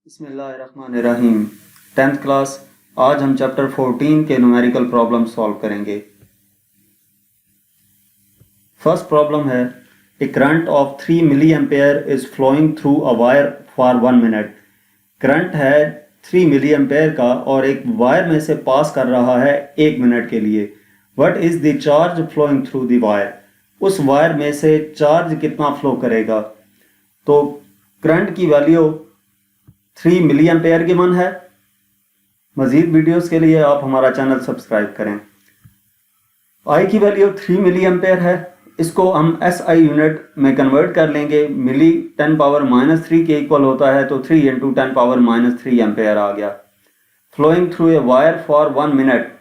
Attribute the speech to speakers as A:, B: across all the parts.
A: बिस्मिल्लाहिर्रहमानिर्रहीम। 10th class. आज हम चैप्टर 14 के न्यूमेरिकल प्रॉब्लम सॉल्व करेंगे। फर्स्ट प्रॉब्लम है, a current of 3 milli ampere is flowing through a wire for 1 minute. Current है 3 मिली एम्पेयर का और एक वायर में से पास कर रहा है 1 मिनट के लिए। What is the charge flowing through the wire? उस वायर में से चार्ज कितना फ्लो करेगा? तो करंट की वैल्यू 3 मिली एम्पेयर गिवन है। मजीद वीडियोस के लिए आप हमारा चैनल सब्सक्राइब करें। आई की वैल्यू 3 मिली एम्पेयर है। इसको हम SI यूनिट में कन्वर्ट कर लेंगे। मिली 10 पावर -3 के इक्वल होता है, तो 3 × 10 पावर -3 एम्पेयर आ गया। Flowing through a wire for 1 minute.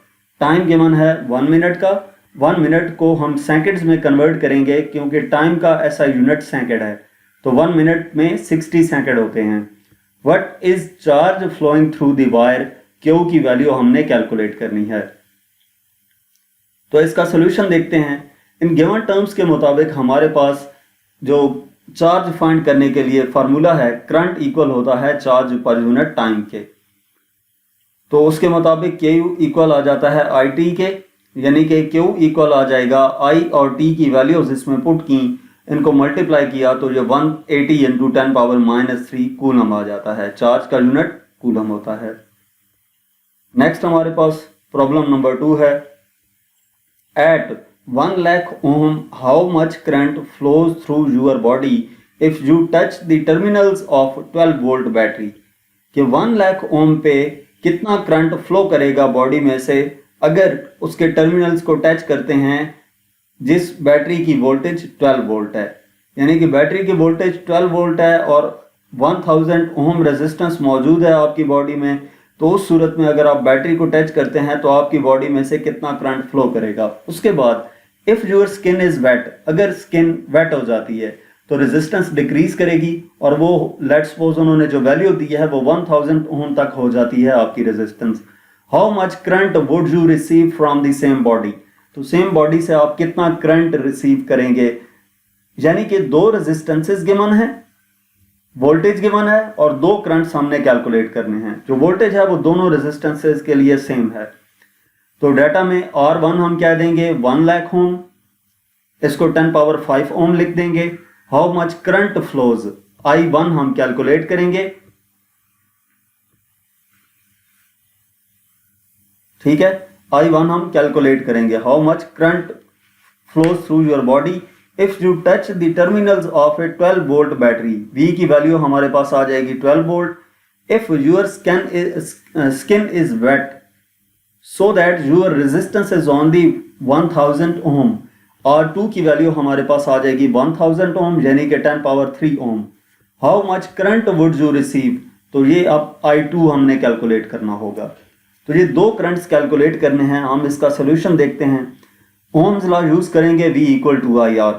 A: Time given है 1 मिनट का। 1 मिनट को हम सेकेंड्स में कन्वर्ट करेंगे क्योंकि टाइम का SI यूनिट सेकेंड है, तो 1 मिनट में 60 सेकेंड होते हैं। What is charge flowing through the wire? Q की वैल्यू हमने कैलकुलेट करनी है। तो इसका सोल्यूशन देखते हैं। इन गिवन टर्म्स के मुताबिक हमारे पास जो चार्ज फाइंड करने के लिए फार्मूला है, करंट इक्वल होता है चार्ज पर यूनिट टाइम के। तो उसके मुताबिक Q इक्वल आ जाता है IT के, यानी कि Q इक्वल आ जाएगा I और T की वैल्यूज इसमें पुट की, इनको मल्टीप्लाई किया तो ये 180 × 10 पावर -3 कूलम आ जाता है। चार्ज का यूनिट कूलम होता है। नेक्स्ट हमारे पास प्रॉब्लम नंबर 2 है। At 1 lakh ohm how much current flows through your body if you touch the terminals of 12 volt battery? कि 1 लाख ओम पे कितना करंट फ्लो करेगा बॉडी में से अगर उसके टर्मिनल्स को टच करते हैं जिस बैटरी की वोल्टेज 12 वोल्ट है। यानी कि बैटरी की वोल्टेज 12 वोल्ट है और 1000 ओम रेजिस्टेंस मौजूद है आपकी बॉडी में, तो उस सूरत में अगर आप बैटरी को टच करते हैं तो आपकी बॉडी में से कितना करंट फ्लो करेगा। उसके बाद if your skin is wet, अगर स्किन वेट हो जाती है तो रेजिस्टेंस डिक्रीज करेगी और वो लेट्स सपोज उन्होंने जो वैल्यू दी है वो 1000 ओम तक हो जाती है आपकी resistance. How much current would you receive from the same body? तो सेम बॉडी से आप कितना करंट रिसीव करेंगे? यानी कि 2 रेजिस्टेंसेस गिवन है, वोल्टेज गिवन है और 2 करंट्स हमने कैलकुलेट करने हैं। जो वोल्टेज है वो दोनों रेजिस्टेंसेस के लिए सेम है। तो डाटा में R1 हम क्या देंगे 1 लाख ओम, इसको 10 पावर 5 ओम लिख देंगे। How much current flows, I1 हम कैलकुलेट करेंगे। ठीक है, I1 हम कैलकुलेट करेंगे। How much current flows through your body if you touch the terminals of a 12 volt battery? V की वैल्यू हमारे पास आ जाएगी 12 volt. If your skin is wet so that your resistance is on the 1000 ohm, R2 की value हमारे पास आ जाएगी 1000 ओम, यानी कि 10 power 3 ohm. How much current would you receive? तो ये अब I2 हमने कैलकुलेट करना होगा। तो ये 2 करंट्स कैलकुलेट करने हैं। हम इसका सोल्यूशन देखते हैं। ओम्स लॉ यूज करेंगे V = IR।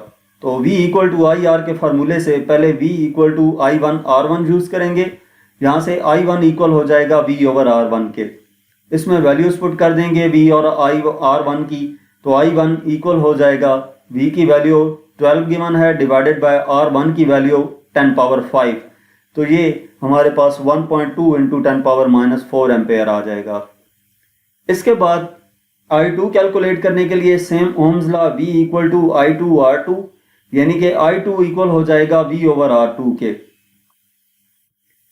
A: तो V = IR के फार्मूले से पहले V = I1 R1 यूज करेंगे। यहाँ से I1 इक्वल हो जाएगा V/R1 के। इसमें वैल्यूज पुट कर देंगे V और R1 की, तो I1 इक्वल हो जाएगा V की वैल्यू 12 गिवन है डिवाइडेड बाय R1 की वैल्यू 10 पावर 5, तो ये हमारे पास 1.2 × 10 पावर -4 एम्पेयर आ जाएगा। इसके बाद I2 कैलकुलेट करने के लिए same ohm's law V = I2/R2, यानी कि I2 इक्वल हो जाएगा V/R2 के।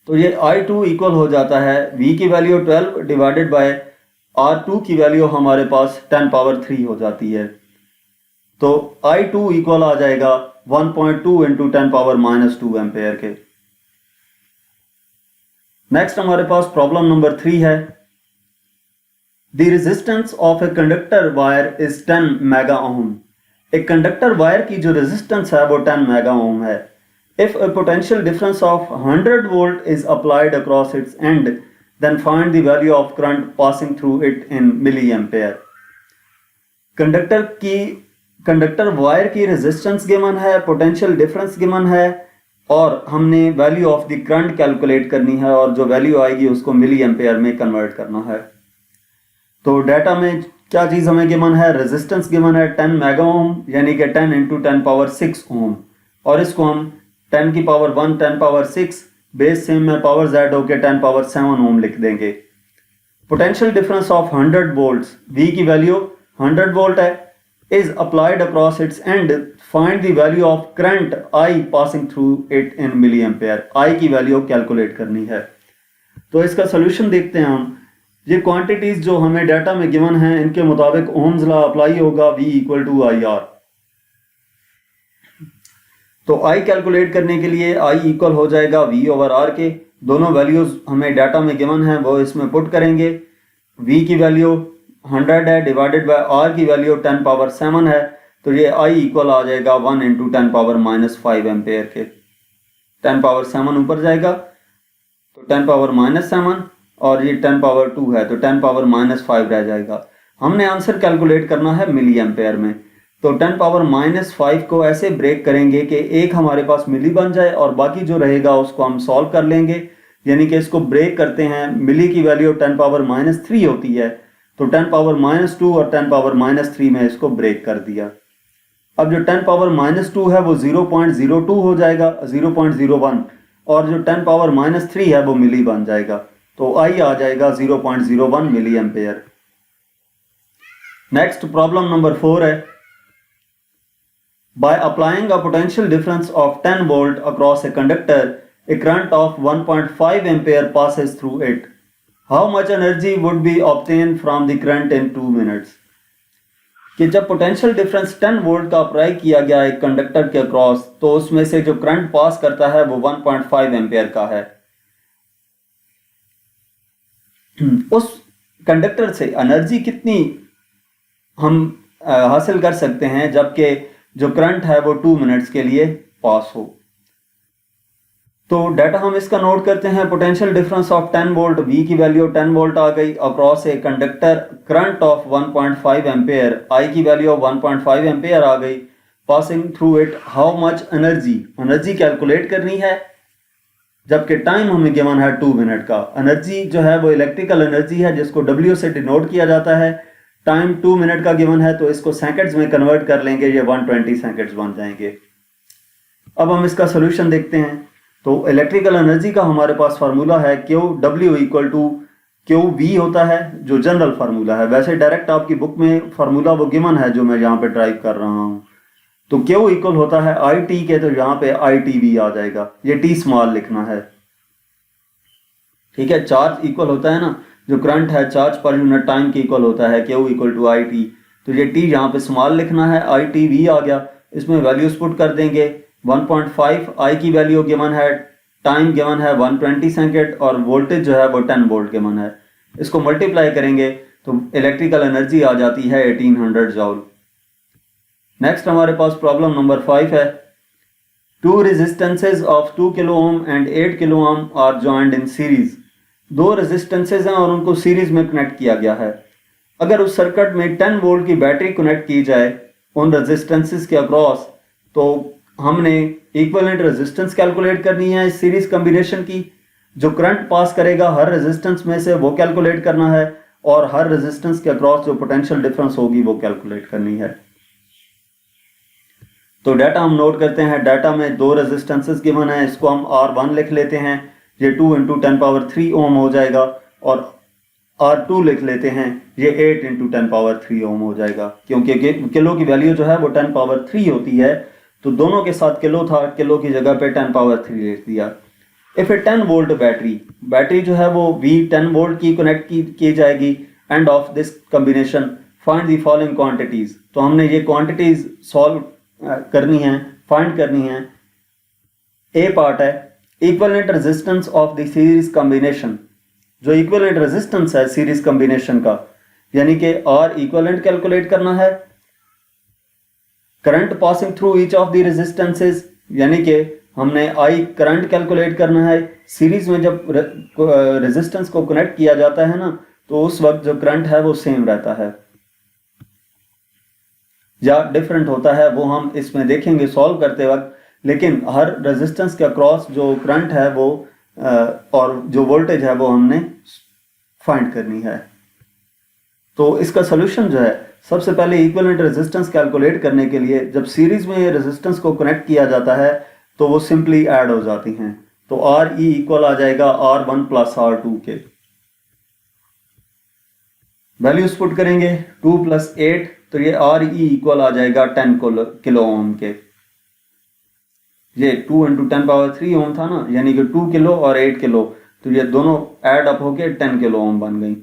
A: तो ये I2 इक्वल हो जाता है V की वैल्यू 12 डिवाइडेड बाय R2 की वैल्यू हमारे पास 10 पावर 3 हो जाती है। तो I2 इक्वल आ जाएगा 1.2 × 10 पावर -2 एम्पेयर के। नेक्स्ट हमारे पास प्रॉब्लम नंबर 3 है। The resistance of a conductor wire is 10 mega ohm. एक कंडक्टर वायर की जो रेजिस्टेंस है वो 10 मेगा ओम है। If a potential difference of 100 volt is applied across its end, then find the value of current passing through it in milliampere. Conductor wire की resistance given है, potential difference given है और हमने value of the current calculate करनी है और जो value आएगी उसको मिली एम्पेयर में कन्वर्ट करना है। तो डाटा में क्या चीज हमें गिवन है? रेजिस्टेंस गिवन है 10 मेगा ओम, यानी कि 10 × 10 पावर 6 ओम, और इसको हम 10 की पावर 1 10 पावर 6 बेस सेम में पावर z होके 10 पावर 7 ओम लिख देंगे। Potential difference of 100 volts, V की वैल्यू 100 वोल्ट है, is applied across its end, find the value of current I passing through it in milliampere. I की value calculate करनी है। तो इसका सोल्यूशन देखते हैं हम। ये क्वांटिटीज जो हमें डाटा में गिवन हैं, इनके मुताबिक ओम्स लॉ अप्लाई होगा, V इक्वल टू IR। तो I कैलकुलेट करने के लिए I इक्वल हो जाएगा V ओवर R के। दोनों वैल्यूज हमें डाटा में गिवन है वो इसमें पुट करेंगे। V की वैल्यू 100 है डिवाइडेड बाय R की वैल्यू 10 पावर 7 है, तो ये I इक्वल आ जाएगा 1 इंटू 10 पावर -5 एम्पेयर के। 10 पावर 7 ऊपर जाएगा तो 10 पावर -7 और ये 10 पावर 2 है तो 10 पावर -5 रह जाएगा। हमने आंसर कैलकुलेट करना है मिली एम्पेयर में, तो 10 पावर -5 को ऐसे ब्रेक करेंगे कि एक हमारे पास मिली बन जाए और बाकी जो रहेगा उसको हम सॉल्व कर लेंगे। यानी कि इसको ब्रेक करते हैं, मिली की वैल्यू 10 पावर -3 होती है, तो 10 पावर -2 और 10 पावर -3 में इसको ब्रेक कर दिया। अब जो 10 पावर -2 है वो 0.02 हो जाएगा, 0.01, और जो 10 पावर -3 है वो मिली बन जाएगा, तो I आ जाएगा 0.01 milliampere. Next problem number 4 है, by applying a potential difference of 10 volt across a conductor, a current of 1.5 ampere passes through it. How much energy would be obtained from the current in 2 minutes? कि जब potential difference 10 volt का apply किया गया एक conductor के across, तो उसमें से जो करंट पास करता है वो 1.5 एम्पेयर का है। उस कंडक्टर से एनर्जी कितनी हम हासिल कर सकते हैं जबकि जो करंट है वो 2 मिनट्स के लिए पास हो। तो डाटा हम इसका नोट करते हैं। Potential difference of 10 volt, V की वैल्यू 10 वोल्ट आ गई, across a conductor current of 1.5 ampere, I की वैल्यू 1.5 एम्पेयर आ गई, passing through it how much energy, energy calculate करनी है जबकि टाइम हमें गिवन है 2 मिनट का। एनर्जी जो है वो इलेक्ट्रिकल एनर्जी है जिसको W से डिनोट किया जाता है। टाइम 2 मिनट का गिवन है तो इसको सेकंड्स में कन्वर्ट कर लेंगे, ये 120 सेकंड्स बन जाएंगे। अब हम इसका सोल्यूशन देखते हैं। तो इलेक्ट्रिकल एनर्जी का हमारे पास फार्मूला है QW इक्वल टू QV होता है, जो जनरल फार्मूला है। वैसे डायरेक्ट आपकी बुक में फार्मूला वो गिवन है जो मैं यहाँ पे ड्राइव कर रहा हूँ। तो Q इक्वल होता है IT के, तो यहाँ पे ITV आ जाएगा, ये T स्मॉल लिखना है। ठीक है, चार्ज इक्वल होता है ना, जो करंट है चार्ज पर यूनिट टाइम के इक्वल होता है, Q इक्वल टू IT, तो ये T यहाँ पे स्मॉल लिखना है, ITV आ गया। इसमें वैल्यूज पुट कर देंगे। 1.5 I की वैल्यू गिवन है, टाइम गिवन है 120 सेकंड और वोल्टेज जो है वो 10 वोल्ट गिवन है। इसको मल्टीप्लाई करेंगे तो इलेक्ट्रिकल एनर्जी आ जाती है 1800 जॉल। नेक्स्ट हमारे पास प्रॉब्लम नंबर 5 है, 2 resistances of 2 kilo ohm and 8 kilo ohm are joined in series. 2 resistances हैं और उनको सीरीज में कनेक्ट किया गया है। अगर उस सर्किट में 10 वोल्ट की बैटरी कनेक्ट की जाए उन रेजिस्टेंसेज के अक्रॉस, तो हमने इक्विवेलेंट रेजिस्टेंस कैलकुलेट करनी है इस सीरीज कॉम्बिनेशन की। जो करंट पास करेगा हर रेजिस्टेंस में से वो कैलकुलेट करना है और हर रेजिस्टेंस के अक्रॉस जो पोटेंशियल डिफरेंस होगी वो कैलकुलेट करनी है। तो डाटा हम नोट करते हैं। डाटा में 2 रेजिस्टेंसेस गिवन है, इसको हम R1 लिख लेते हैं, ये 2 इंटू 10 पावर 3 ओम हो जाएगा, और R2 लिख लेते हैं, ये 8 इंटू 10 पावर 3 ओम हो जाएगा, क्योंकि किलो की वैल्यू जो है वो 10 पावर 3 होती है, तो दोनों के साथ किलो था, किलो की जगह पे 10 पावर 3 लिख दिया। इफ ए 10 वोल्ट बैटरी जो है वो V 10 वोल्ट की कनेक्ट की जाएगी, end of this combination find the following quantities. तो हमने ये क्वांटिटीज सॉल्व करनी है, फाइंड करनी है। ए पार्ट है equivalent resistance of the series combination. जो इक्विवेलेंट रेजिस्टेंस है सीरीज कॉम्बिनेशन का, यानी कि R इक्विवेलेंट कैलकुलेट करना है, current passing through each of the resistances, यानी कि हमने I करंट कैलकुलेट करना है। सीरीज में जब रेजिस्टेंस को कनेक्ट किया जाता है ना, तो उस वक्त जो करंट है वो सेम रहता है या डिफरेंट होता है, वो हम इसमें देखेंगे सॉल्व करते वक्त। लेकिन हर रेजिस्टेंस के अक्रॉस जो करंट है वो और जो वोल्टेज है वो हमने फाइंड करनी है। तो इसका सोल्यूशन जो है, सबसे पहले इक्विवेलेंट रेजिस्टेंस कैलकुलेट करने के लिए जब सीरीज में रेजिस्टेंस को कनेक्ट किया जाता है तो वो सिंपली ऐड हो जाती हैं। तो आर ई इक्वल आ जाएगा R1 प्लस R2 के। वैल्यूज पुट करेंगे 2 + 8, तो ये आर ई इक्वल आ जाएगा 10 किलो ओम के। ये 2 × 10³ ओम था ना, यानी कि 2 किलो और 8 किलो, तो ये दोनों ऐड अप होके 10 किलो ओम बन गई।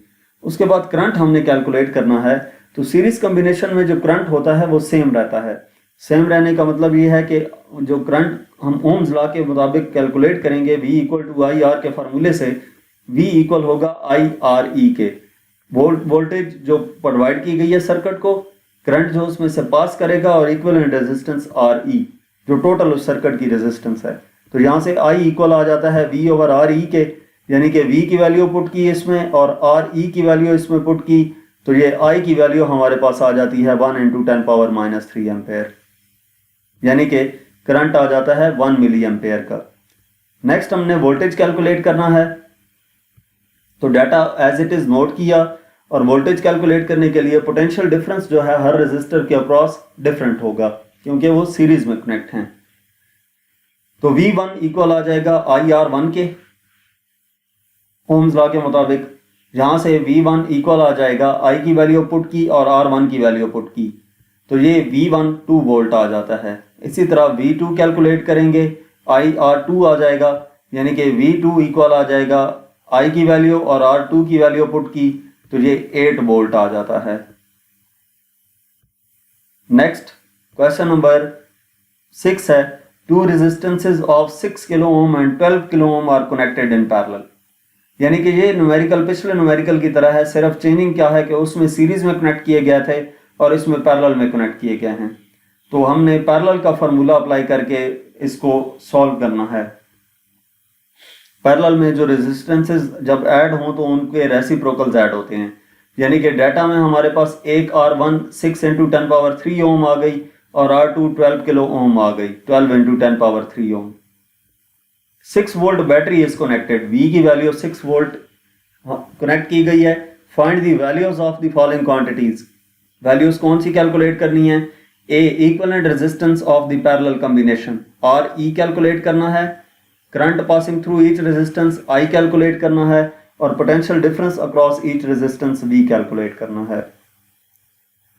A: उसके बाद करंट हमने कैलकुलेट करना है। तो सीरीज कॉम्बिनेशन में जो करंट होता है वो सेम रहता है। सेम रहने का मतलब ये है कि जो करंट हम ओम्स लॉ के मुताबिक कैलकुलेट करेंगे V = IR के फार्मूले से, V इक्वल होगा IRE के। वोल्टेज जो प्रोवाइड की गई है सर्किट को, करंट जो उसमें से पास करेगा, और इक्विवेलेंट रेजिस्टेंस RE जो टोटल उस सर्किट की रेजिस्टेंस है। तो यहाँ से I इक्वल आ जाता है V/RE के, यानी कि V की वैल्यू पुट की इसमें और RE की वैल्यू इसमें पुट की, तो ये I की वैल्यू हमारे पास आ जाती है 1 × 10⁻³ एम्पेयर, यानी कि करंट आ जाता है 1 मिली एम्पेयर का। नेक्स्ट हमने वोल्टेज कैलकुलेट करना है। तो data as it is note किया, और वोल्टेज कैलकुलेट करने के लिए पोटेंशियल डिफरेंस जो है हर रेजिस्टर के अक्रॉस डिफरेंट होगा, क्योंकि वो सीरीज में कनेक्ट हैं। तो V1 इक्वल आ जाएगा IR1 के ओम्स लॉ के मुताबिक। यहां से V1 इक्वल आ जाएगा I की वैल्यू पुट की और R1 की वैल्यू पुट की, तो ये V1 2 वोल्ट आ जाता है। इसी तरह V2 कैलकुलेट करेंगे, IR2 आ जाएगा, यानी कि V2 इक्वल आ जाएगा I की वैल्यू और R2 की वैल्यू पुट की, तो ये 8 वोल्ट आ जाता है। नेक्स्ट क्वेश्चन नंबर 6 है, two resistances of 6 kilo ohm and 12 kilo ohm are connected in parallel. यानी कि ये न्यूमेरिकल पिछले न्यूमेरिकल की तरह है, सिर्फ चेंजिंग क्या है कि उसमें सीरीज में कनेक्ट किए गए थे और इसमें पैरेलल में कनेक्ट किए गए हैं। तो हमने पैरेलल का फार्मूला अप्लाई करके इसको सॉल्व करना है। पैरेलल में जो रेजिस्टेंसेज जब ऐड हों तो उनके रेसिप्रोकल्स ऐड होते हैं, यानी कि डाटा में हमारे पास एक R1 6 × 10³ ओम आ गई और R2 12 किलो ओम आ गई, 12 × 10³ ओम। 6 volt battery is connected, V की वैल्यू 6 वोल्ट कनेक्ट की गई है। Find the values of the following quantities. Values कौन सी कैलकुलेट करनी है? A equivalent resistance of the parallel combination, RE calculate करना है। Current passing through each resistance I calculate करना है, और potential difference across each resistance V calculate करना है।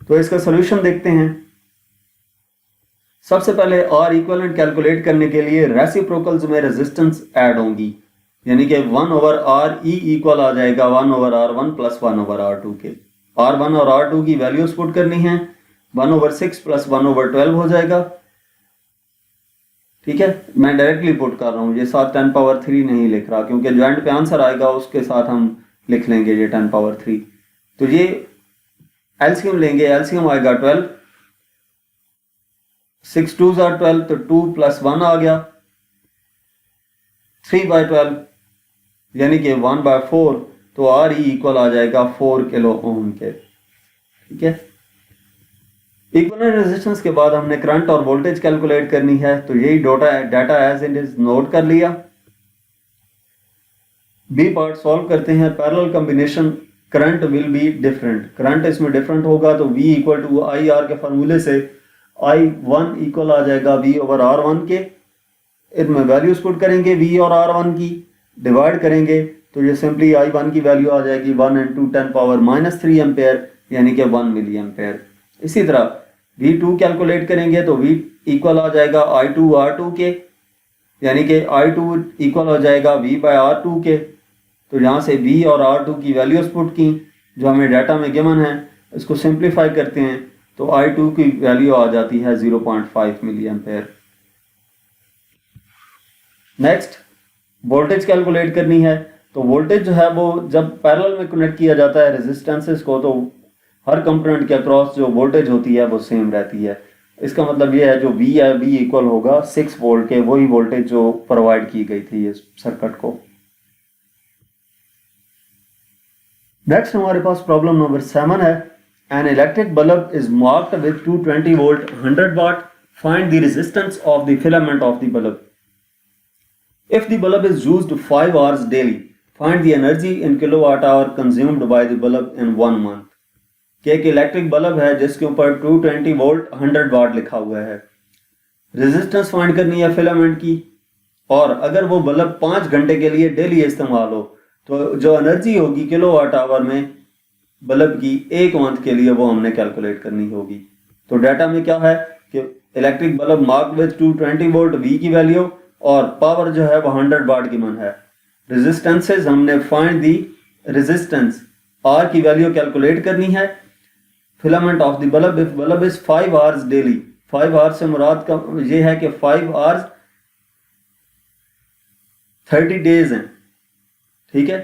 A: तो इसका सॉल्यूशन देखते हैं। सबसे पहले R इक्विवेलेंट कैलकुलेट करने के लिए रेसिप्रोकल्स में रेजिस्टेंस ऐड होंगी, यानी कि 1/RE इक्वल आ जाएगा 1/R1 प्लस 1/R2 के। R1 और R2 की वैल्यूज पुट करनी है, 1/6 प्लस 1/12 हो जाएगा। ठीक है, मैं डायरेक्टली पुट कर रहा हूँ, ये साथ 10⁻³ नहीं लिख रहा, क्योंकि ज्वाइंट पे आंसर आएगा उसके साथ हम लिख लेंगे ये 10⁻³। तो ये एलसीएम लेंगे, एलसीएम आएगा 12, 6 2s are 12, तो 2 + 1 आ गया, 3/12 यानी कि 1/4, तो RE इक्वल आ जाएगा 4 किलो ओम के। ठीक है, इक्विवेलेंट रेजिस्टेंस के बाद हमने करंट और वोल्टेज कैलकुलेट करनी है। तो यही data as it is note कर लिया। बी पार्ट सॉल्व करते हैं। Parallel combination current will be different, current इसमें डिफरेंट होगा, तो V = IR के फार्मूले से I1 इक्वल आ जाएगा V/R1 के। इनमें वैल्यूज पुट करेंगे V और R1 की, डिवाइड करेंगे, तो ये सिंपली I1 की वैल्यू आ जाएगी 1 × 10⁻³ एम्पेयर, यानी कि 1 मिली एम्पेयर। इसी तरह V2 कैलकुलेट करेंगे, तो V इक्वल आ जाएगा I2/R2 के, यानी कि I2 इक्वल हो जाएगा V/R2 के। तो यहाँ से V और R2 की वैल्यूज पुट की जो हमें डाटा में गिवन है, इसको सिंप्लीफाई करते हैं, तो I2 की वैल्यू आ जाती है 0.5 milliampere. Next voltage calculate करनी है। तो वोल्टेज जो है वो जब पैरेलल में कनेक्ट किया जाता है रेजिस्टेंसेस को, तो हर कंपोनेंट के अक्रॉस जो वोल्टेज होती है वो सेम रहती है। इसका मतलब ये है जो V है, V इक्वल होगा 6 वोल्ट के, वही वोल्टेज जो प्रोवाइड की गई थी इस सर्किट को। नेक्स्ट हमारे पास प्रॉब्लम नंबर 7 है। An electric bulb is marked with 220 volt 100 watt, find the resistance of the filament of the bulb. If the bulb is used 5 hours daily, find the energy in kilowatt hour consumed by the bulb in 1 month। कि एक electric bulb है जिसके ऊपर 220 volt 100 वाट लिखा हुआ है। Resistance find करनी है फिलामेंट की, और अगर वो बल्ब 5 घंटे के लिए डेली इस्तेमाल हो तो जो एनर्जी होगी किलोवाट आवर में बल्ब की 1 मंथ के लिए वो हमने कैलकुलेट करनी होगी। तो डाटा में क्या है कि electric bulb mark with 220 volt V की वैल्यू और पावर जो है वो 100 वाट की मन है। रेजिस्टेंसेज हमने फाइंड दी रेजिस्टेंस आर की वैल्यू कैलकुलेट करनी है। Filament of the bulb if bulb is 5 hours daily, 5 hours से मुराद का ये है कि 5 आवर्स 30 डेज हैं, ठीक है।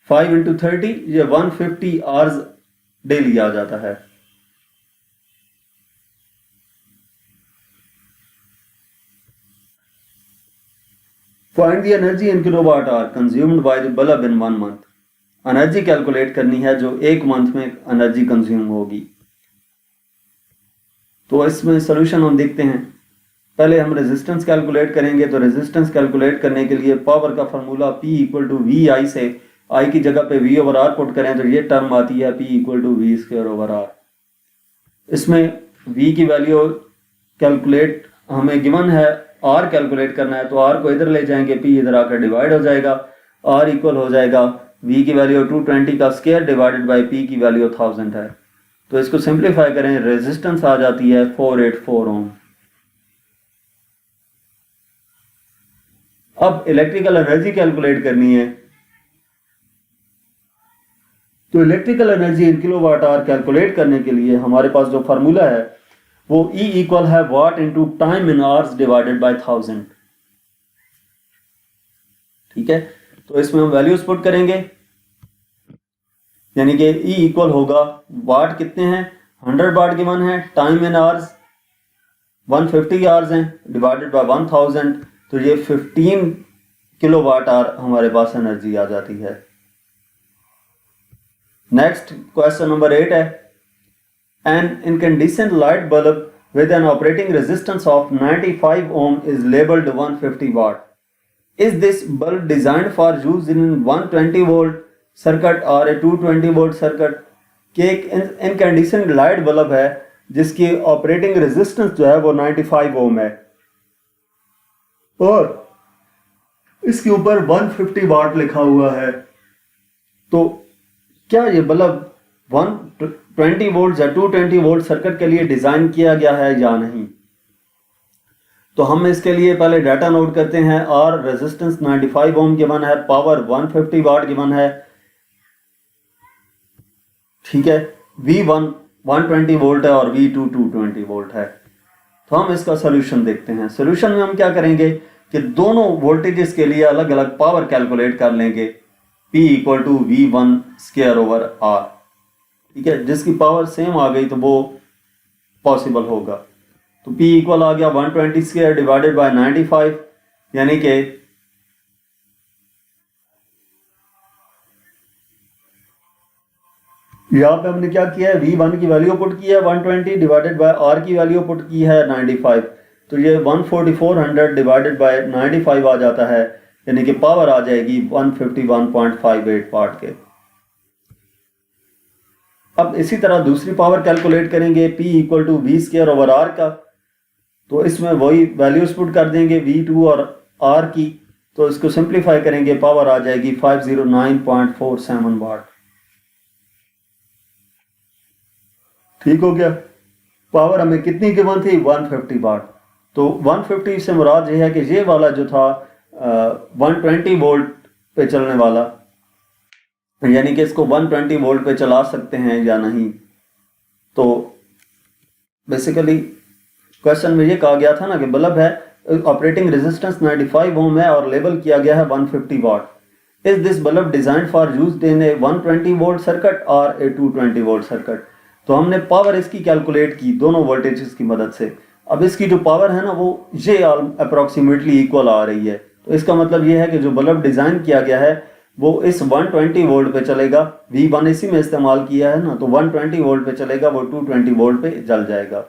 A: 5 इंटू 30 ये 150 आवर्स डेली आ जाता है। Find the energy in kilowatt hour consumed by the bulb in 1 month. Energy calculate करनी है जो 1 मंथ में एनर्जी कंज्यूम होगी। तो इसमें सोल्यूशन हम देखते हैं। पहले हम रेजिस्टेंस कैलकुलेट करेंगे। तो रेजिस्टेंस कैलकुलेट करने के लिए पावर का formula P equal to V I से I की जगह पे V ओवर आर पुट करें तो ये टर्म आती है P equal to V square over R. इसमें V की वैल्यू कैलकुलेट हमें गिवन है, R कैलकुलेट करना है तो R को इधर ले जाएंगे, P इधर आकर डिवाइड हो जाएगा, R इक्वल हो जाएगा V की वैल्यू 220 का स्क्वायर डिवाइडेड बाई P की वैल्यू 1000 है। तो इसको सिंप्लीफाई करें, रेजिस्टेंस आ जाती है 484 ओम। अब इलेक्ट्रिकल एनर्जी कैलकुलेट करनी है। तो electrical energy in kilowatt our calculate करने के लिए हमारे पास जो फार्मूला है वो E इक्वल है watt into time in hours divided by 1000, ठीक है। तो इसमें हम वैल्यूज पुट करेंगे, यानी कि E इक्वल होगा वाट कितने हैं 100 वाट गिवन है, टाइम इन आवर्स 150 आवर्स हैं डिवाइडेड बाय 1000, तो ये 15 किलोवाट आवर हमारे पास एनर्जी आ जाती है। नेक्स्ट क्वेश्चन नंबर 8 है, an incandescent light bulb with an operating resistance of 95 ohm is labeled 150 watt. Is this bulb designed for use in 120 volt circuit or a 220 volt circuit? कि एक incandescent light bulb है जिसकी operating resistance जो है वो 95 ओम है और इसके ऊपर 150 वाट लिखा हुआ है। तो क्या ये बल्ब 120 वोल्ट या 220 वोल्ट सर्किट के लिए डिजाइन किया गया है या नहीं? तो हम इसके लिए पहले डाटा नोट करते हैं। आर रेजिस्टेंस 95 ओम गिवन है, पावर 150 वाट गिवन है, ठीक है। V1 120 वोल्ट है और V2 220 वोल्ट है। तो हम इसका सोल्यूशन देखते हैं। सोल्यूशन में हम क्या करेंगे कि दोनों वोल्टेजेस के लिए अलग अलग पावर कैलकुलेट कर लेंगे। P equal to V1 square over R, ठीक है। जिसकी पावर सेम आ गई तो वो पॉसिबल होगा। तो P इक्वल आ गया 120 स्क्वायर डिवाइडेड बाय 95, यानी कि यहाँ पे हमने क्या किया है, V1 की वैल्यू पुट की है 120 डिवाइडेड बाय R की वैल्यू पुट की है 95, तो ये 14400 डिवाइडेड बाय 95 आ जाता है, यानी कि पावर आ जाएगी 151.58 वाट के। अब इसी तरह दूसरी पावर कैलकुलेट करेंगे P equal to V square over R का। तो इसमें वही वैल्यूज पुट कर देंगे V2 और R की, तो इसको सिंप्लीफाई करेंगे, पावर आ जाएगी 509.47 वाट। ठीक हो गया। पावर हमें कितनी गिवन थी 150 वाट। तो 150 से मुराद ये है कि ये वाला जो था 120 वोल्ट पे चलने वाला, यानी कि इसको 120 वोल्ट पे चला सकते हैं या नहीं। तो बेसिकली क्वेश्चन में ये कहा गया था ना कि बल्ब है, ऑपरेटिंग रेजिस्टेंस 95 ओम है और लेबल किया गया है 150 watt. Is this bulb design for used in a 120 volt circuit और ए 220 वोल्ट सर्किट। तो हमने पावर इसकी कैलकुलेट की दोनों वोल्टेजेस की मदद से। अब इसकी जो पावर है ना वो ये अप्रोक्सीमेटली इक्वल आ रही है। तो इसका मतलब ये है कि जो बल्ब डिजाइन किया गया है वो इस 120 वोल्ट पे चलेगा। V1 इसी में इस्तेमाल किया है ना, तो 120 वोल्ट पे चलेगा, वो 220 वोल्ट पे जल जाएगा।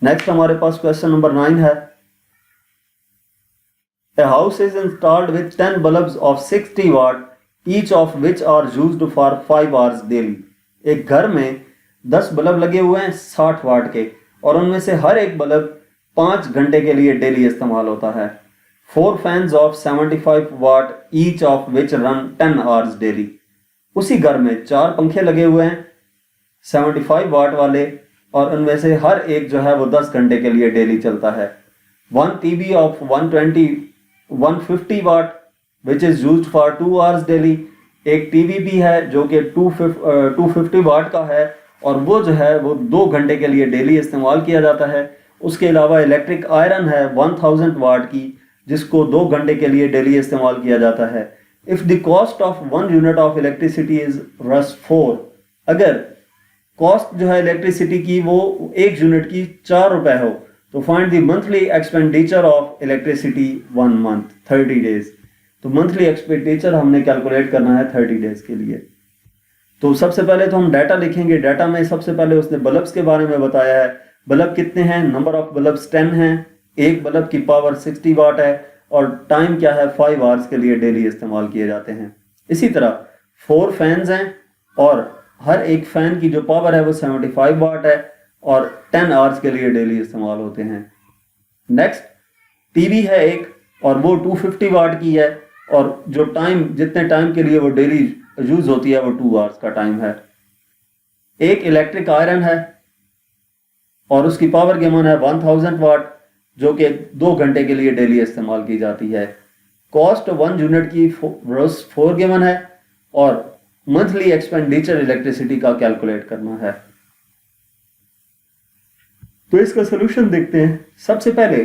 A: नेक्स्ट हमारे पास क्वेश्चन नंबर 9 है, A house is installed with 10 bulbs of 60 watt, each of which are used for 5 hours daily. एक घर में 10 बल्ब लगे हुए हैं 60 वाट के और उनमें से हर एक बल्ब 5 घंटे के लिए डेली इस्तेमाल होता है। 4 fans of 75 watt each of which run 10 hours daily. उसी घर में 4 पंखे लगे हुए हैं 75 वाट वाले और उनमें से हर एक जो है वो 10 घंटे के लिए डेली चलता है. 1 TV of 150 watt which is used for 2 hours daily. एक टीवी भी है जो कि 250 वाट का है और वो जो है वो 2 घंटे के लिए डेली इस्तेमाल किया जाता है. उसके अलावा इलेक्ट्रिक आयरन है 1000 वाट की जिसको 2 घंटे के लिए डेली इस्तेमाल किया जाता है. If the cost of 1 unit of electricity is Rs4, अगर कॉस्ट जो है इलेक्ट्रिसिटी की वो 1 यूनिट की 4 रुपए हो तो find the monthly expenditure of electricity 1 month 30 days. तो मंथली एक्सपेंडिचर हमने कैलकुलेट करना है 30 डेज के लिए. तो सबसे पहले तो हम डाटा लिखेंगे. डाटा में सबसे पहले उसने बल्ब्स के बारे में बताया है. बल्ब कितने हैं? नंबर ऑफ बल्ब्स 10 हैं. एक बल्ब की पावर 60 वाट है और टाइम क्या है 5 आवर्स के लिए डेली इस्तेमाल किए जाते हैं. इसी तरह 4 फैंस हैं और हर एक फैन की जो पावर है वो 75 वाट है और 10 आवर्स के लिए डेली इस्तेमाल होते हैं. नेक्स्ट टीवी है एक और वो 250 वाट की है और जो टाइम जितने टाइम के लिए वो डेली यूज होती है वो 2 आवर्स का टाइम है. एक इलेक्ट्रिक आयरन है और उसकी पावर गिवन है 1000 वाट जो कि 2 घंटे के लिए डेली इस्तेमाल की जाती है. कॉस्ट 1 यूनिट की 4 गिवन है और मंथली एक्सपेंडिचर इलेक्ट्रिसिटी का कैलकुलेट करना है. तो इसका सोल्यूशन देखते हैं. सबसे पहले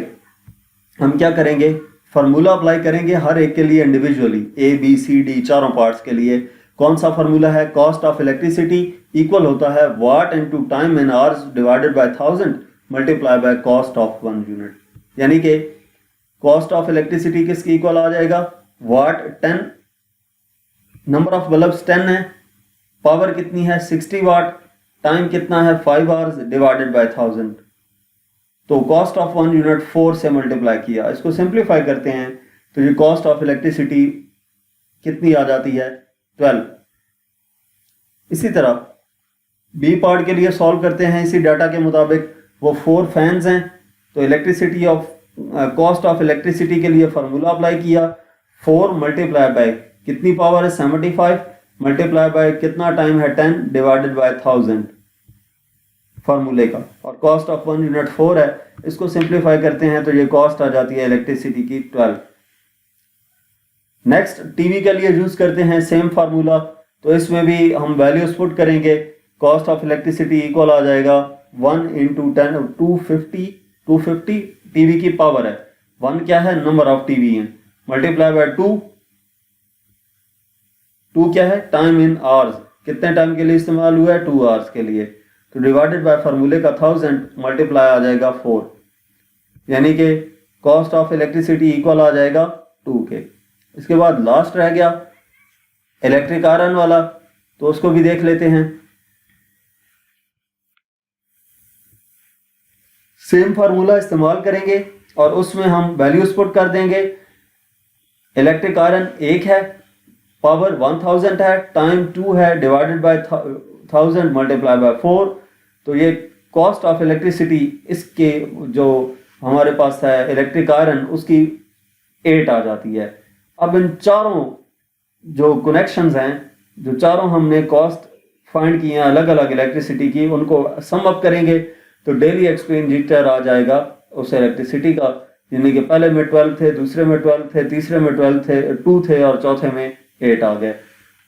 A: हम क्या करेंगे, फार्मूला अप्लाई करेंगे हर एक के लिए इंडिविजुअली, ABCD चारों पार्ट्स के लिए. कौन सा फार्मूला है? कॉस्ट ऑफ इलेक्ट्रिसिटी इक्वल होता है watt into time in hours divided by 1000 multiply by cost of 1 unit. यानी कि कॉस्ट ऑफ इलेक्ट्रिसिटी किसकी इक्वल आ जाएगा? वाट 10, नंबर ऑफ बल्ब्स 10 है, पावर कितनी है 60 वाट, टाइम कितना है 5 आवर्स डिवाइडेड बाय 1000. तो कॉस्ट ऑफ 1 यूनिट 4 से मल्टीप्लाई किया. इसको सिंप्लीफाई करते हैं तो ये कॉस्ट ऑफ इलेक्ट्रिसिटी कितनी आ जाती है 12. इसी तरह बी पार्ट के लिए सॉल्व करते हैं इसी डाटा के मुताबिक. वो 4 फैंस हैं तो elasticity of cost of electricity के लिए फार्मूला अप्लाई किया. 4 मल्टीप्लाई बाय कितनी पावर है 75 मल्टीप्लाई बाय कितना टाइम है 10 डिवाइडेड बाय 1000 फार्मूले का. और कॉस्ट ऑफ 1 यूनिट 4 है. इसको सिंप्लीफाई करते हैं तो ये कॉस्ट आ जाती है इलेक्ट्रिसिटी की 12. नेक्स्ट टीवी के लिए यूज करते हैं सेम फार्मूला. तो इसमें भी हम वैल्यूज पुट करेंगे. कॉस्ट ऑफ इलेक्ट्रिसिटी इक्वल आ जाएगा 1 इंटू 10 250 टीवी की पावर है. 1 क्या है? नंबर ऑफ टीवी हैं मल्टीप्लाई बाय 2 क्या है? टाइम इन आवर्स, कितने टाइम के लिए इस्तेमाल हुआ है 2 आवर्स के लिए. तो डिवाइडेड बाय फार्मूले का 1000 मल्टीप्लाई आ जाएगा 4. यानी कि कॉस्ट ऑफ इलेक्ट्रिसिटी इक्वल आ जाएगा 2 के. इसके बाद लास्ट रह गया इलेक्ट्रिक आयरन वाला, तो उसको भी देख लेते हैं. सेम फार्मूला इस्तेमाल करेंगे और उसमें हम वैल्यूज पुट कर देंगे. इलेक्ट्रिक आयरन 1 है, पावर 1000 है, टाइम 2 है डिवाइडेड बाय 1000 मल्टीप्लाई बाय 4. तो ये कॉस्ट ऑफ इलेक्ट्रिसिटी इसके जो हमारे पास है इलेक्ट्रिक आयरन उसकी 8 आ जाती है. अब इन चारों जो कनेक्शंस हैं, जो चारों हमने कॉस्ट फाइंड किए हैं अलग अलग इलेक्ट्रिसिटी की, उनको सम अप करेंगे तो डेली एक्सपेंडिचर आ जाएगा उस इलेक्ट्रिसिटी का. यानी कि पहले में 12 थे, दूसरे में 12 थे, तीसरे में 12 थे, 2 थे और चौथे में 8 आ गए.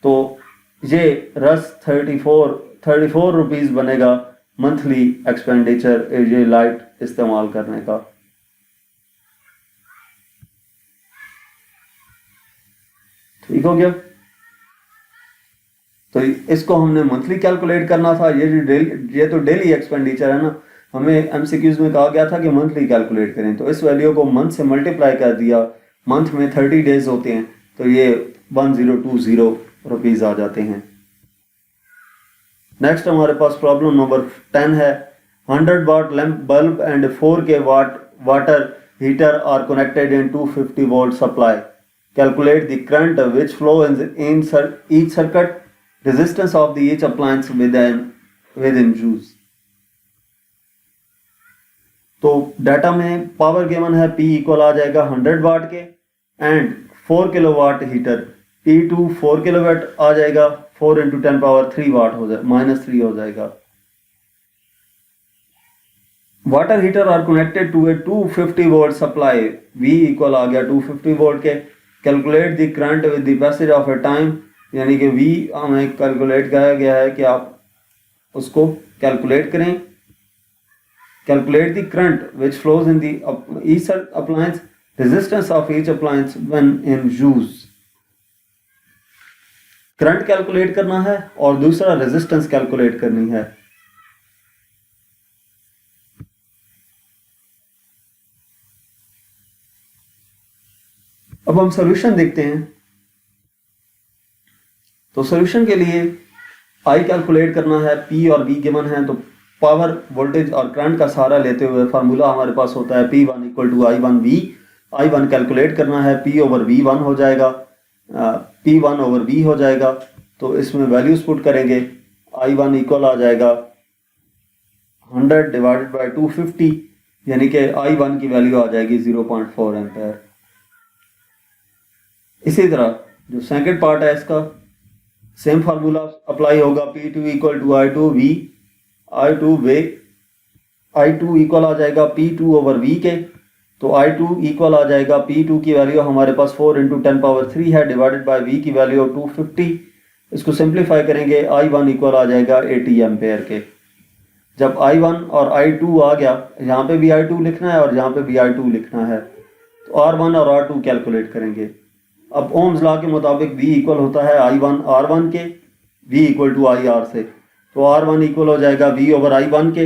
A: तो ये रस 34 रुपीज़ बनेगा मंथली एक्सपेंडिचर ये लाइट इस्तेमाल करने का. ठीक हो गया. तो इसको हमने मंथली कैलकुलेट करना था. ये तो डेली एक्सपेंडिचर है ना. हमें एमसीक्यूज में कहा गया था कि मंथली कैलकुलेट करें. तो इस वैल्यू को मंथ से मल्टीप्लाई कर दिया. मंथ में 30 डेज होते हैं तो ये 1020 रुपीज़ आ जाते हैं. नेक्स्ट हमारे पास प्रॉब्लम नंबर 10 है. 100 watt lamp bulb and 4K water heater are connected in 250 volt supply. Calculate the current which flow in each circuit, resistance of the each appliance within use. तो data में power given है P equal आ जाएगा 100 watt के and 4 kilowatt heater P2 4 kilowatt आ जाएगा, 4 into 10 power 3 वाट हो जाए -3 हो जाएगा। Water heater are connected to a 250 volt supply, V equal आ गया 250 वोल्ट के। Calculate the current with the passage of a time, यानी कि V हमें कैलकुलेट किया गया है कि आप उसको कैलकुलेट करें। Calculate the current which flows in the each appliance, resistance of each appliance when in use. Current calculate करना है और दूसरा रेजिस्टेंस कैलकुलेट करनी है। अब हम सॉल्यूशन देखते हैं। तो सॉल्यूशन के लिए I कैलकुलेट करना है, P और V गिवन है, तो पावर वोल्टेज और करंट का सहारा लेते हुए फार्मूला हमारे पास होता है P1 equal to I1V। I1 calculate करना है, P ओवर V1 हो जाएगा, P1 ओवर V हो जाएगा। तो इसमें वैल्यूज पुट करेंगे, I1 इक्वल आ जाएगा 100 डिवाइडेड बाई 250, यानी कि I1 की वैल्यू आ जाएगी 0.4 एम्पेयर। इसी तरह जो सेकंड पार्ट है इसका सेम फार्मूला अप्लाई होगा, P2 equal to I2V, I2 equal आ जाएगा P2 ओवर V के। तो I2 इक्वल आ जाएगा, P2 की वैल्यू हमारे पास 4 इंटू 10 पावर 3 है, डिवाइडेड बाय V की वैल्यू 250। इसको सिंप्लीफाई करेंगे, I1 इक्वल आ जाएगा 80 एम्पेयर के। जब I1 और I2 आ गया, यहाँ पे भी I2 लिखना है और यहाँ पे भी I2 लिखना है, तो R1 और R2 कैलकुलेट करेंगे। अब ओम्स लॉ के मुताबिक V इक्वल होता है I1 R1 के, V इक्वल टू IR से। तो R1 इक्वल हो जाएगा V ओवर I1 के,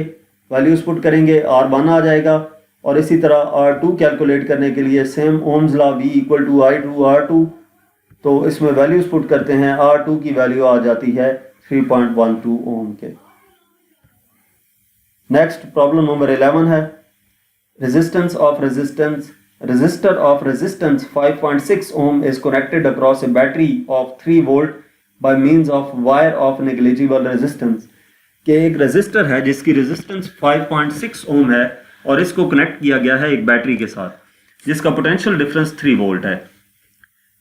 A: वैल्यूज पुट करेंगे, R1 आ जाएगा। और इसी तरह R2 कैलकुलेट करने के लिए same ohm's law, V equal to I2 R2। तो इसमें वैल्यूज पुट करते हैं, R2 की वैल्यू आ जाती है 3.12 ओम के। नेक्स्ट प्रॉब्लम नंबर 11 है, resistance of resistance. Resistor of resistance 5.6 ohm is connected across a battery of 3 volt by means of wire of negligible resistance। कि एक रेजिस्टर है जिसकी रेजिस्टेंस 5.6 ओम है और इसको कनेक्ट किया गया है एक बैटरी के साथ जिसका पोटेंशियल डिफरेंस 3 वोल्ट है।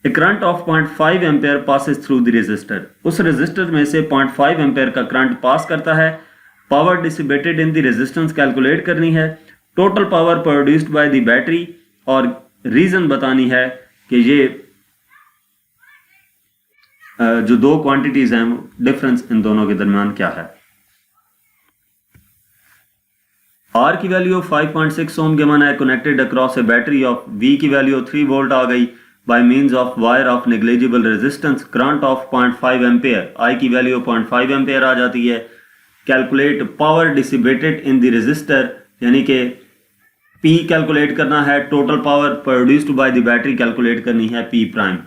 A: A current of 0.5 ampere passes through the resistor, उस रेजिस्टर में से 0.5 एम्पेयर का करंट पास करता है। Power dissipated in the resistance calculate करनी है। Total power produced by the battery और रीजन बतानी है कि ये जो दो क्वांटिटीज हैं डिफरेंस इन दोनों के दरमियान क्या है। R की वैल्यू 5.6 ओम गिवन है, connected across a battery of, V की वैल्यू 3 वोल्ट आ गई by means of wire of negligible resistance, current of 0.5 ampere, I की वैल्यू 0.5 एम्पेयर आ जाती है। Calculate power dissipated in the resistor, यानी कि P कैलकुलेट करना है, total power produced by the battery calculate करनी है P prime.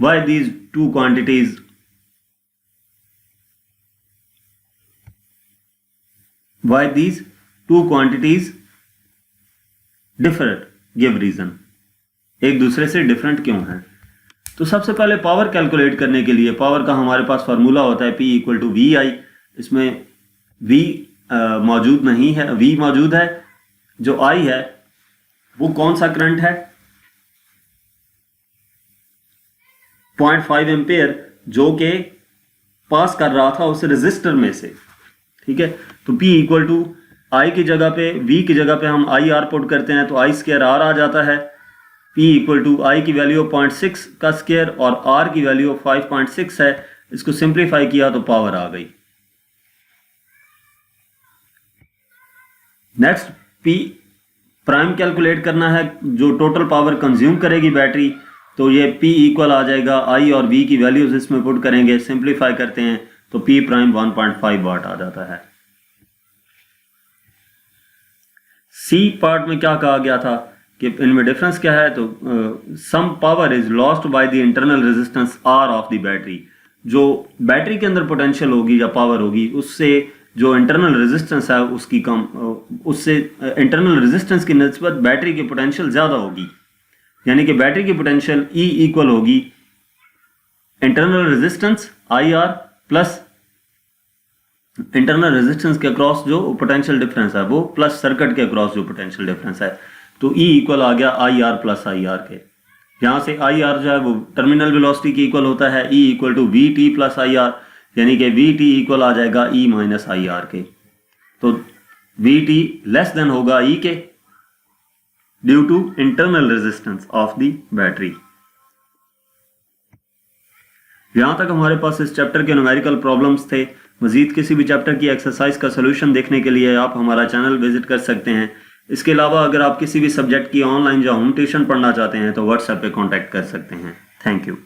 A: Why these two quantities, why these two quantities different, give reason, एक दूसरे से डिफरेंट क्यों है। तो सबसे पहले पावर कैलकुलेट करने के लिए पावर का हमारे पास फार्मूला होता है P इक्वल टू VI। इसमें V मौजूद नहीं है, V मौजूद है। जो I है वो कौन सा करंट है, 0.5 एम्पेयर, जो कि पास कर रहा था उस रेजिस्टर में से। ठीक है, तो P इक्वल टू I की जगह पे, V की जगह पे हम IR पुट करते हैं तो I स्क्वायर R आ जाता है। P इक्वल टू I की वैल्यू 0.6 का स्क्वायर और R की वैल्यू 5.6 है। इसको सिंप्लीफाई किया तो पावर आ गई। नेक्स्ट P प्राइम कैलकुलेट करना है, जो टोटल पावर कंज्यूम करेगी बैटरी। तो ये P इक्वल आ जाएगा, I और V की वैल्यूज इसमें पुट करेंगे, सिंप्लीफाई करते हैं तो P प्राइम 1.5 वाट आ जाता है। C पार्ट में क्या कहा गया था कि इनमें डिफरेंस क्या है, तो sum power is lost by the internal resistance R of the battery. जो बैटरी के अंदर पोटेंशियल होगी या पावर होगी उससे जो इंटरनल रेजिस्टेंस है उसकी कम, उससे इंटरनल रेजिस्टेंस की निस्बत बैटरी की पोटेंशियल ज़्यादा होगी। यानी कि बैटरी की पोटेंशियल E इक्वल होगी internal resistance IR plus internal resistance के अक्रॉस जो पोटेंशियल डिफरेंस है वो प्लस सर्किट के अक्रॉस जो पोटेंशियल डिफरेंस है, तो ई इक्वल आ गया I R plus I are के। यहाँ से आई आर जो है वो टर्मिनल वेलोसिटी के इक्वल होता है, E equal to V T plus I R, यानी कि वी टी इक्वल आ जाएगा ई माइनस आई आर के। तो वी टी लेस देन होगा ई के due to internal resistance of the battery. यहाँ तक हमारे पास इस चैप्टर के न्यूमेरिकल प्रॉब्लम्स थे। मजीद किसी भी चैप्टर की एक्सरसाइज का सोल्यूशन देखने के लिए आप हमारा चैनल विजिट कर सकते हैं। इसके अलावा अगर आप किसी भी सब्जेक्ट की ऑनलाइन या होम ट्यूशन पढ़ना चाहते हैं तो व्हाट्सएप पे कांटेक्ट कर सकते हैं। Thank you.